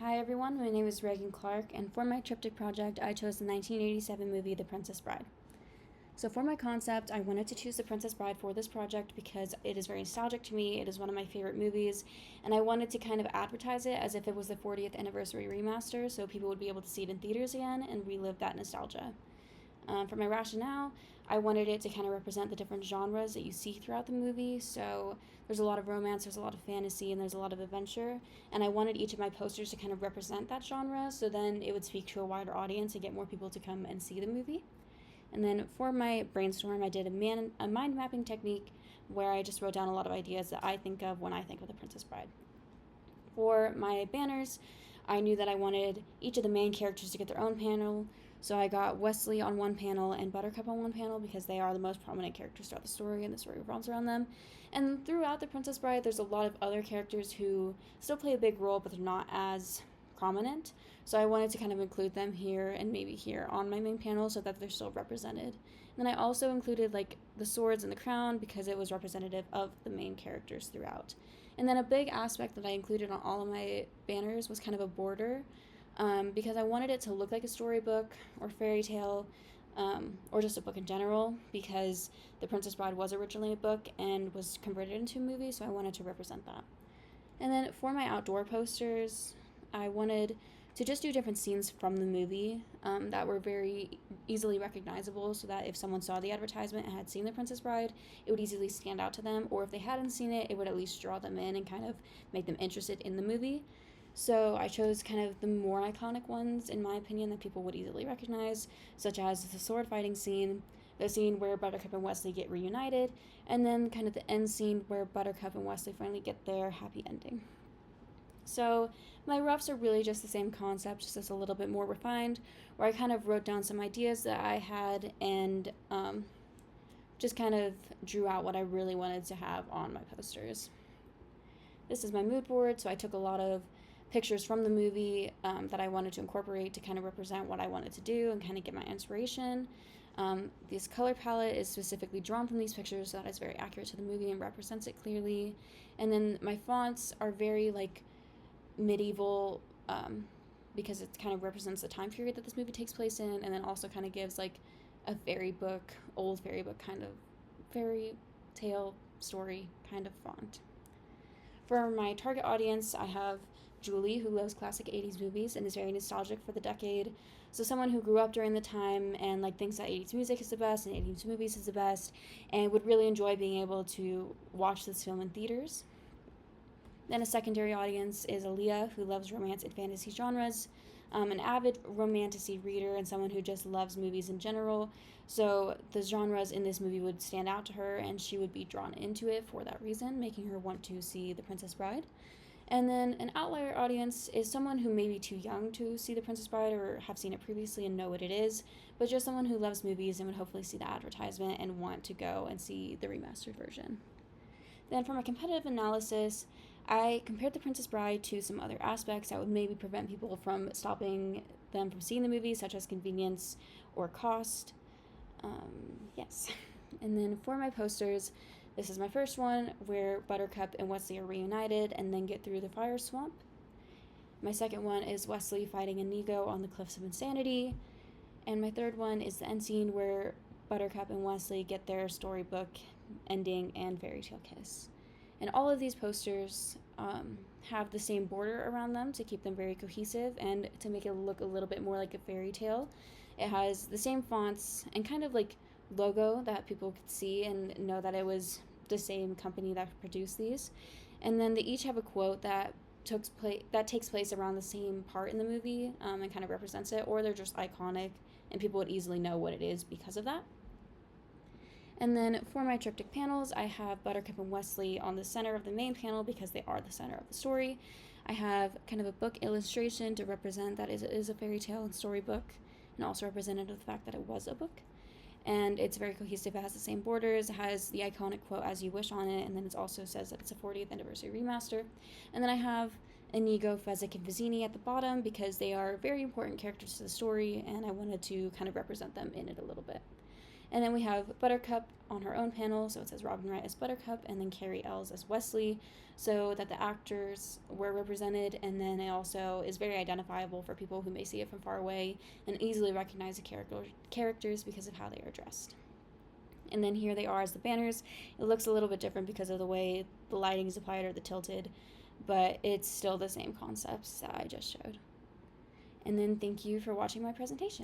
Hi everyone, my name is Reagan Clark, and for my Triptych project, I chose the 1987 movie The Princess Bride. So for my concept, I wanted to choose The Princess Bride for this project because it is very nostalgic to me, it is one of my favorite movies, and I wanted to kind of advertise it as if it was the 40th anniversary remaster so people would be able to see it in theaters again and relive that nostalgia. For my rationale, I wanted it to kind of represent the different genres that you see throughout the movie. So there's a lot of romance, there's a lot of fantasy, and there's a lot of adventure. And I wanted each of my posters to kind of represent that genre, so then it would speak to a wider audience and get more people to come and see the movie. And then for my brainstorm, I did a mind mapping technique where I just wrote down a lot of ideas that I think of when I think of The Princess Bride. For my banners, I knew that I wanted each of the main characters to get their own panel, so I got Wesley on one panel and Buttercup on one panel because they are the most prominent characters throughout the story and the story revolves around them. And throughout The Princess Bride, there's a lot of other characters who still play a big role, but they're not as prominent. So I wanted to kind of include them here and maybe here on my main panel so that they're still represented. And then I also included like the swords and the crown because it was representative of the main characters throughout. And then a big aspect that I included on all of my banners was kind of a border, because I wanted it to look like a storybook or fairy tale, or just a book in general, because The Princess Bride was originally a book and was converted into a movie, so I wanted to represent that. And then for my outdoor posters, I wanted to just do different scenes from the movie that were very easily recognizable, so that if someone saw the advertisement and had seen The Princess Bride, it would easily stand out to them, or if they hadn't seen it, it would at least draw them in and kind of make them interested in the movie. So I chose kind of the more iconic ones, in my opinion, that people would easily recognize, such as the sword fighting scene, the scene where Buttercup and Wesley get reunited, and then kind of the end scene where Buttercup and Wesley finally get their happy ending. So my roughs are really just the same concept, just as a little bit more refined, where I kind of wrote down some ideas that I had and just kind of drew out what I really wanted to have on my posters. This is my mood board, so I took a lot of pictures from the movie that I wanted to incorporate to kind of represent what I wanted to do and kind of get my inspiration. This color palette is specifically drawn from these pictures, so that is very accurate to the movie and represents it clearly. And then my fonts are very like medieval, because it kind of represents the time period that this movie takes place in, and then also kind of gives like a old fairy book kind of fairy tale story kind of font. For my target audience, I have Julie, who loves classic 80s movies and is very nostalgic for the decade. So someone who grew up during the time and like thinks that 80s music is the best and 80s movies is the best and would really enjoy being able to watch this film in theaters. Then a secondary audience is Aaliyah, who loves romance and fantasy genres, an avid romantasy reader, and someone who just loves movies in general. So the genres in this movie would stand out to her, and she would be drawn into it for that reason, making her want to see The Princess Bride. And then an outlier audience is someone who may be too young to see The Princess Bride or have seen it previously and know what it is, but just someone who loves movies and would hopefully see the advertisement and want to go and see the remastered version. Then for my competitive analysis, I compared The Princess Bride to some other aspects that would maybe prevent people from stopping them from seeing the movie, such as convenience or cost. Yes. And then for my posters, this is my first one where Buttercup and Wesley are reunited and then get through the fire swamp. My second one is Wesley fighting Inigo on the Cliffs of Insanity. And my third one is the end scene where Buttercup and Wesley get their storybook ending and fairy tale kiss. And all of these posters have the same border around them to keep them very cohesive and to make it look a little bit more like a fairy tale. It has the same fonts and kind of like logo that people could see and know that it was the same company that produced these. And then they each have a quote that takes place around the same part in the movie, and kind of represents it, or they're just iconic and people would easily know what it is because of that. And then for my triptych panels, I have Buttercup and Wesley on the center of the main panel because they are the center of the story. I have kind of a book illustration to represent that it is a fairy tale and storybook, and also represented the fact that it was a book. And it's very cohesive. It has the same borders, it has the iconic quote "as you wish" on it, and then it also says that it's a 40th anniversary remaster. And then I have Inigo, Fezzik, and Vizzini at the bottom because they are very important characters to the story, and I wanted to kind of represent them in it a little bit. And then we have Buttercup on her own panel, so it says Robin Wright as Buttercup, and then Carrie Ells as Wesley, so that the actors were represented, and then it also is very identifiable for people who may see it from far away and easily recognize the characters because of how they are dressed. And then here they are as the banners. It looks a little bit different because of the way the lighting is applied or the tilted, but it's still the same concepts that I just showed. And then thank you for watching my presentation.